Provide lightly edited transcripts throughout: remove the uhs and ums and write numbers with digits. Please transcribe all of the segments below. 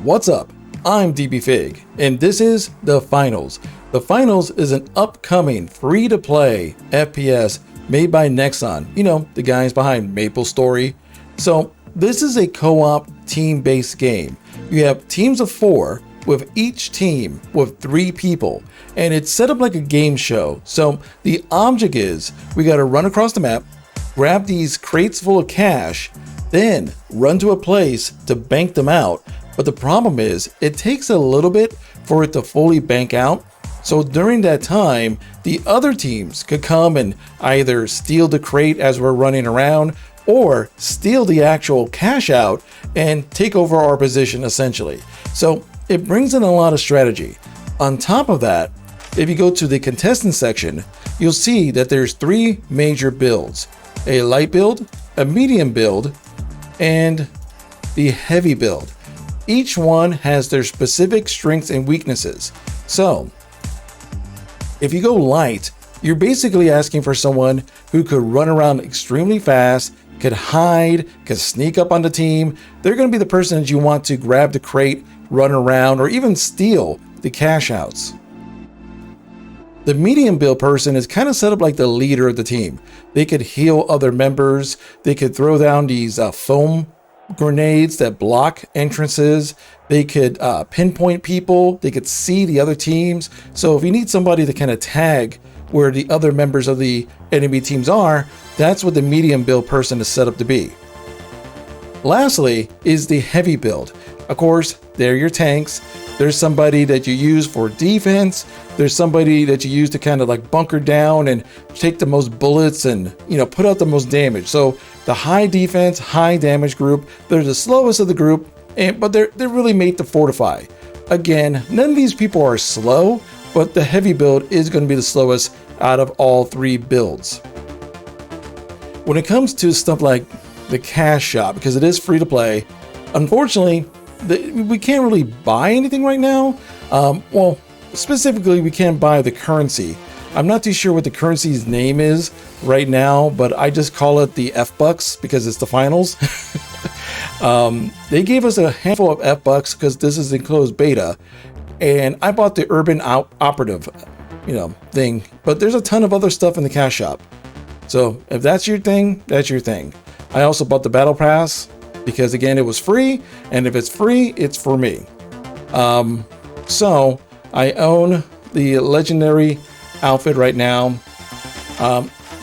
What's up? I'm DBFig, and this is The Finals. The Finals is an upcoming free-to-play FPS made by Nexon, you know, the guys behind MapleStory. So this is a co-op team-based game. You have teams of 4 with each team with 3 people, and it's set up like a game show. So the object is we got to run across the map, grab these crates full of cash, then run to a place to bank them out. But the problem is it takes a little bit for it to fully bank out. So during that time, the other teams could come and either steal the crate as we're running around or steal the actual cash out and take over our position essentially. So it brings in a lot of strategy. On top of that, if you go to the contestant section, you'll see that there's 3 major builds: a light build, a medium build, and the heavy build. Each one has their specific strengths and weaknesses. So if you go light, you're basically asking for someone who could run around extremely fast, could hide, could sneak up on the team. They're going to be the person that you want to grab the crate, run around, or even steal the cash outs. The medium build person is kind of set up like the leader of the team. They could heal other members. They could throw down these foam grenades that block entrances. They could pinpoint people. They could see the other teams. So if you need somebody to kind of tag where the other members of the enemy teams are, that's what the medium build person is set up to be. Lastly is the heavy build. Of course, they're your tanks. There's somebody that you use for defense. There's somebody that you use to kind of like bunker down and take the most bullets and, you know, put out the most damage. So the high defense, high damage group, they're the slowest of the group, but they're really made to fortify. Again, none of these people are slow, but the heavy build is going to be the slowest out of all 3 builds. When it comes to stuff like the cash shop, because it is free to play, unfortunately, we can't really buy anything right now. Well, specifically, we can't buy the currency. I'm not too sure what the currency's name is right now, but I just call it the F-Bucks because it's the finals. They gave us a handful of F-Bucks because this is in closed beta, and I bought the Urban Operative, thing. But there's a ton of other stuff in the cash shop. So if that's your thing, that's your thing. I also bought the Battle Pass because again, it was free, and if it's free, it's for me. So I own the legendary outfit right now.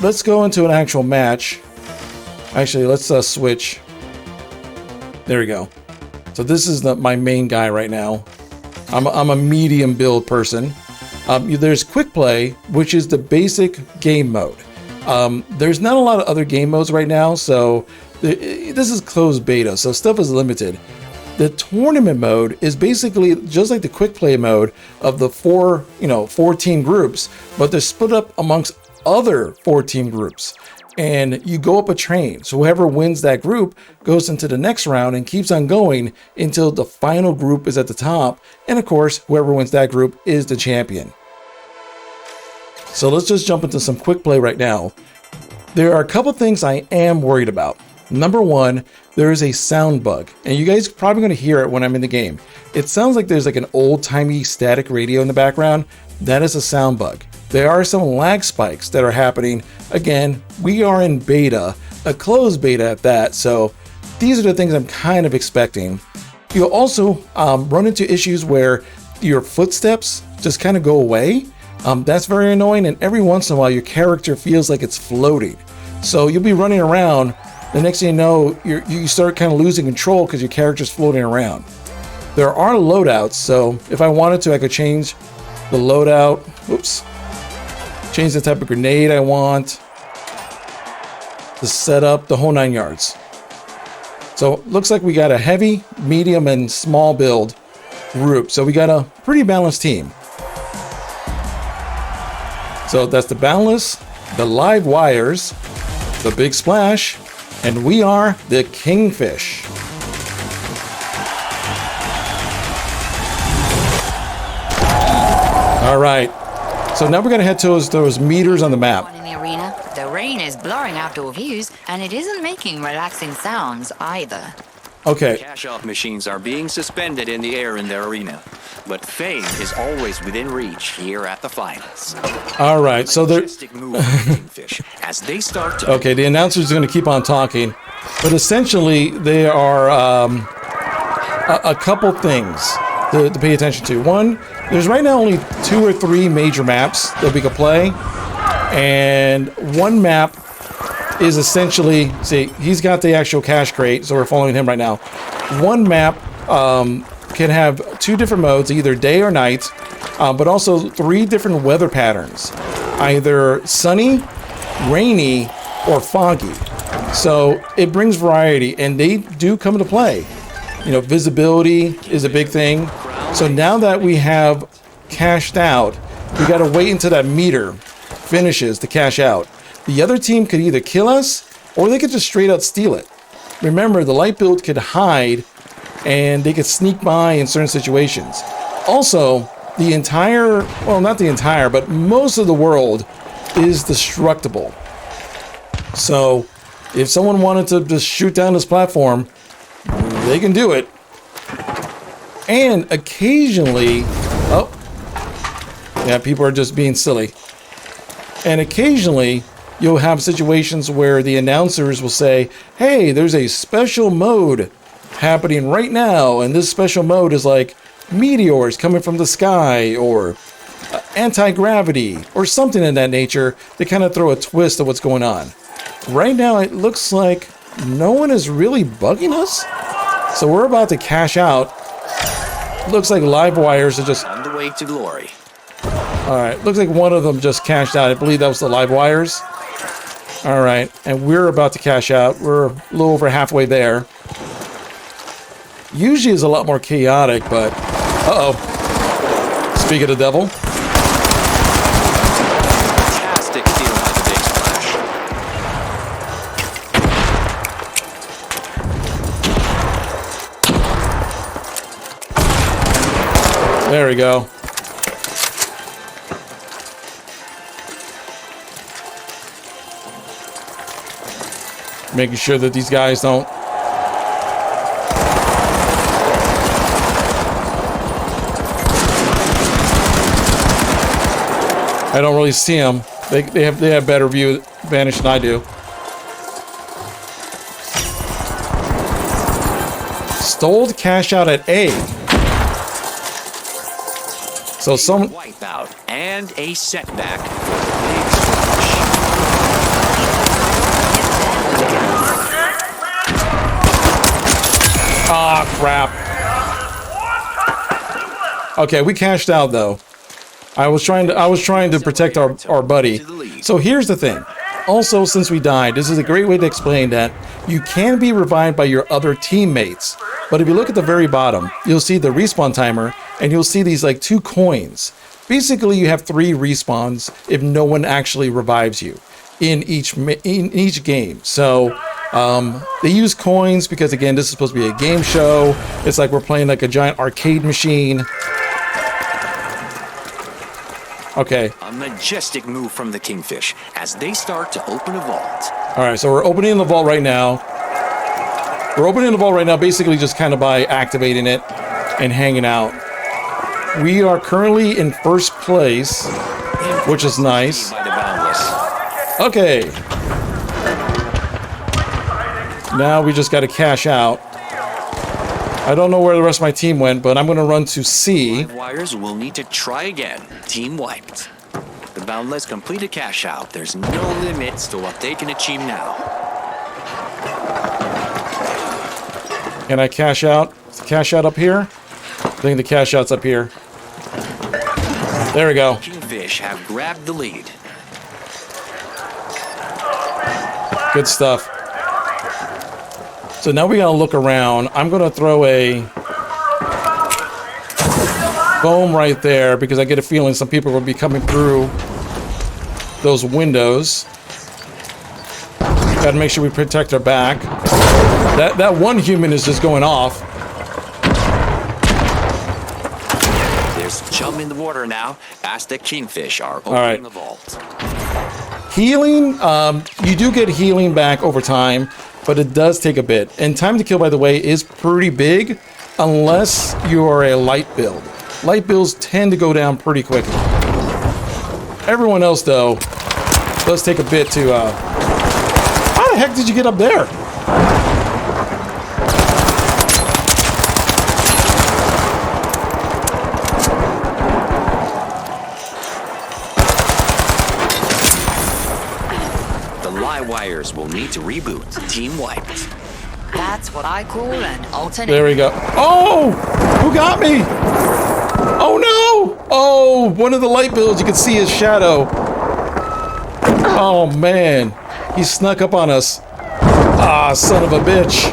Let's go into an actual match. Actually, let's switch. There we go. So this is my main guy right now. I'm a medium build person. There's quick play, which is the basic game mode. There's not a lot of other game modes right now, so this is closed beta, so stuff is limited. The tournament mode is basically just like the quick play mode of the 4 team groups, but they're split up amongst other 4 team groups. And you go up a train. So whoever wins that group goes into the next round and keeps on going until the final group is at the top. And of course, whoever wins that group is the champion. So let's just jump into some quick play right now. There are a couple things I am worried about. Number 1, there is a sound bug, and you guys are probably going to hear it when I'm in the game. It sounds like there's like an old-timey static radio in the background. That is a sound bug. There are some lag spikes that are happening. Again, we are in beta, a closed beta at that, so these are the things I'm kind of expecting. You'll also run into issues where your footsteps just kind of go away. That's very annoying, and every once in a while your character feels like it's floating. So you'll be running around, the next thing you know, you start kind of losing control because your character's floating around. There are loadouts, so if I wanted to, I could change the loadout. Oops. Change the type of grenade I want, the setup, the whole 9 yards. So looks like we got a heavy, medium, and small build group. So we got a pretty balanced team. So that's the Boundless, the Live Wires, the Big Splash, and we are the Kingfish. All right. So now we're going to head to those meters on the map. In the arena, the rain is blurring outdoor views, and it isn't making relaxing sounds either. Okay. Cash-out machines are being suspended in the air in their arena, but fame is always within reach here at the finals. All right, so they're... as they start to... Okay, the announcer's going to keep on talking, but essentially there are a couple things to pay attention to. One, there's right now only 2 or 3 major maps that we could play, and one map is essentially, see, he's got the actual cash crate, so we're following him right now. One map can have 2 different modes, either day or night, but also 3 different weather patterns, either sunny, rainy, or foggy. So it brings variety, and they do come into play. You know, visibility is a big thing. So now that we have cashed out, we got to wait until that meter finishes to cash out. The other team could either kill us, or they could just straight out steal it. Remember, the light build could hide, and they could sneak by in certain situations. Also, the entire, well, not the entire, but most of the world is destructible. So, if someone wanted to just shoot down this platform, they can do it. And occasionally, oh, yeah, people are just being silly. And occasionally, you'll have situations where the announcers will say, hey, there's a special mode happening right now, and this special mode is like meteors coming from the sky, or anti-gravity, or something in that nature to kind of throw a twist of what's going on. Right now, it looks like no one is really bugging us, so we're about to cash out. Looks like live wires are just on the way to glory. All right, looks like one of them just cashed out. I believe that was the live wires. All right, and we're about to cash out. We're a little over halfway there. Usually is a lot more chaotic, but uh-oh. Speak of the devil. Fantastic steal by the big splash. There we go. Making sure that these guys don't. I don't really see them. They have better view advantage than I do. Stole cash out at A. So some wipeout and a setback. Ah, crap. Okay, we cashed out though. I was trying to protect our buddy. So here's the thing. Also, since we died, this is a great way to explain that you can be revived by your other teammates. But if you look at the very bottom, you'll see the respawn timer, and you'll see these like 2 coins. Basically, you have 3 respawns if no one actually revives you in each game. So they use coins because, again, this is supposed to be a game show. It's like we're playing like a giant arcade machine. Okay. A majestic move from the Kingfish as they start to open a vault. All right, so we're opening the vault right now. We're opening the vault right now, basically just kind of by activating it and hanging out. We are currently in first place, which is nice. Okay. Now we just got to cash out. I don't know where the rest of my team went, but I'm going to run to C. Wires will need to try again. Team wiped. The Boundless complete a cash out. There's no limits to what they can achieve now. Can I cash out? Is the cash out up here? I think the cash out's up here. There we go. Kingfish have grabbed the lead. Good stuff. So now we gotta look around. I'm gonna throw a foam right there because I get a feeling some people will be coming through those windows. Gotta make sure we protect our back. That one human is just going off. There's chum in the water now as the Kingfish are opening the vault. Healing, you do get healing back over time. but it does take a bit. And time to kill, by the way, is pretty big unless you are a light build. Light builds tend to go down pretty quickly. Everyone else, though, does take a bit to... How the heck did you get up there? Wires will need to reboot. Team wiped. That's what I call an alternate. There we go. Oh! Who got me? Oh no! Oh, one of the light builds, you can see his shadow. Oh man. He snuck up on us. Ah, son of a bitch.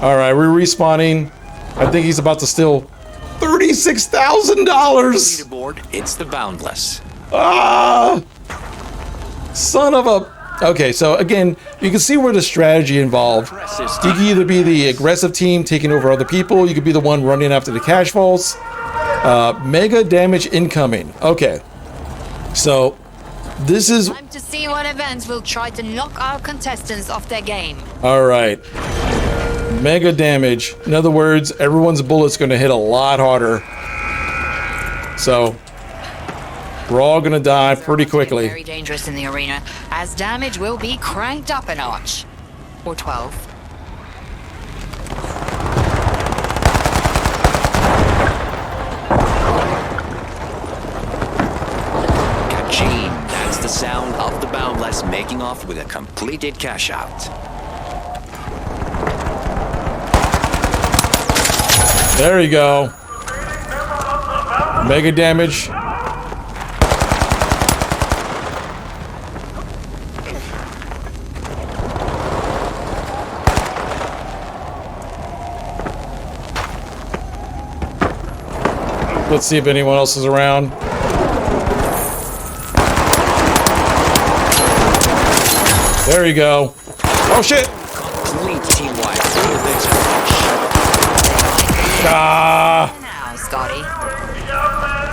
Alright, we're respawning. I think he's about to steal $36,000. Leaderboard, it's the Boundless. Ah! Son of a... Okay, so again, you can see where the strategy involved. You can either be the aggressive team taking over other people, you could be the one running after the cash vaults. Mega damage incoming. Okay. So, this is... Time to see what events will try to knock our contestants off their game. Alright. Mega damage. In other words, everyone's bullet's going to hit a lot harder. So... we're all gonna die pretty quickly. Very dangerous in the arena, as damage will be cranked up a notch. Or 12. Ka-ching! That's the sound of the Boundless making off with a completed cash out. There you go. Mega damage. Let's see if anyone else is around. There you go. Oh shit! Complete team wipe. Ah! Now, Scotty.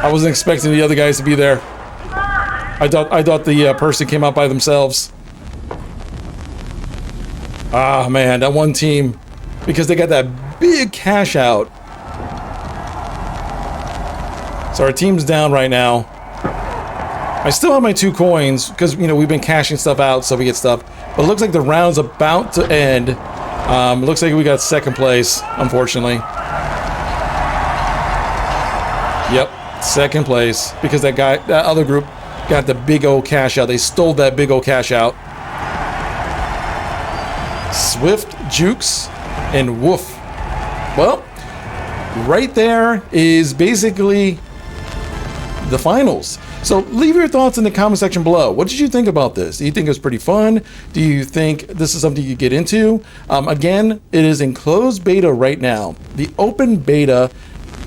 I wasn't expecting the other guys to be there. I thought the person came out by themselves. Ah man, that one team, because they got that big cash out. So our team's down right now. I still have my 2 coins because, you know, we've been cashing stuff out so we get stuff. But it looks like the round's about to end. It looks like we got second place, unfortunately. Yep, second place because that other group got the big old cash out. They stole that big old cash out. Swift, Jukes, and Woof. Well, right there is basically the finals. So leave your thoughts in the comment section below. What did you think about this? Do you think it was pretty fun? Do you think this is something you get into? Again, it is in closed beta right now. The open beta,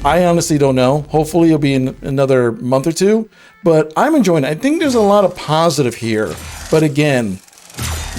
I honestly don't know. Hopefully it'll be in another month or 2, but I'm enjoying it. I think there's a lot of positive here, but again,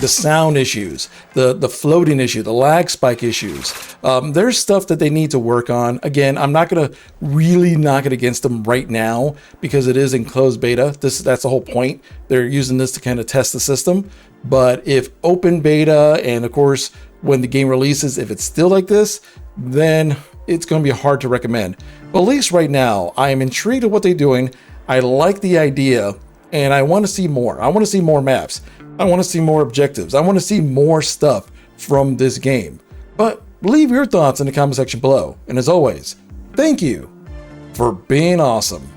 the sound issues, the floating issue, the lag spike issues. There's stuff that they need to work on. Again, I'm not going to really knock it against them right now because it is in closed beta. That's the whole point. They're using this to kind of test the system. But if open beta and of course when the game releases, if it's still like this, then it's going to be hard to recommend. But at least right now, I am intrigued at what they're doing. I like the idea and I want to see more. I want to see more maps. I want to see more objectives. I want to see more stuff from this game. But leave your thoughts in the comment section below. And as always, thank you for being awesome.